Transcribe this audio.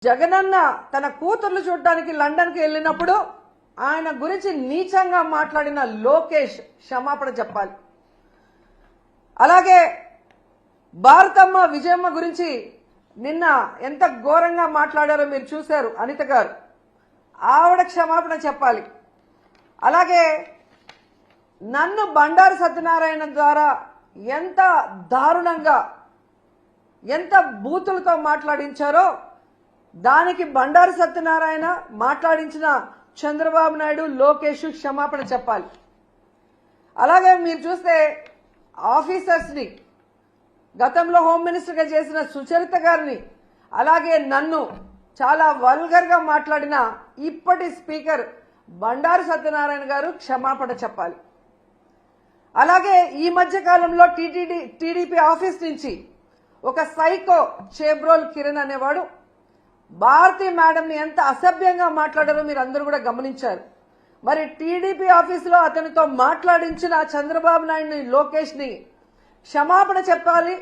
జగనన్న తన కూతుర్లు చూడడానికి లండన్ కి వెళ్ళినప్పుడు ఆయన గురించి నీచంగా మాట్లాడిన లోకేష్ క్షమాపణ చెప్పాలి. అలాగే భారతమ్మ విజయమ్మ గురించి నిన్న ఎంత ఘోరంగా మాట్లాడారో మీరు చూశారు అనిత గారు, ఆవిడ క్షమాపణ చెప్పాలి. అలాగే నన్ను బండారు సత్యనారాయణ ద్వారా ఎంత దారుణంగా ఎంత బూతులతో మాట్లాడించారో దానికి బండారు సత్యనారాయణ మాట్లాడించిన చంద్రబాబు నాయుడు లోకేష్ క్షమాపణ చెప్పాలి. అలాగే మీరు చూస్తే ఆఫీసర్స్ ని గతంలో హోమ్ మినిస్టర్ గా చేసిన సుచరిత గారిని అలాగే నన్ను చాలా వల్గర్ గా మాట్లాడిన ఇప్పటి స్పీకర్ బండారు సత్యనారాయణ గారు క్షమాపణ చెప్పాలి. అలాగే ఈ మధ్య కాలంలో టీడీపీ ఆఫీస్ నుంచి ఒక సైకో చేబ్రోల్ కిరణ్ అనేవాడు భారతీ మేడంని ఎంత అసభ్యంగా మాట్లాడారో మీరు అందరూ కూడా గమనించారు. మరి టీడీపీ ఆఫీసులో అతనితో మాట్లాడించిన చంద్రబాబు నాయుడిని లోకేష్ ని క్షమాపణ చెప్పాలి.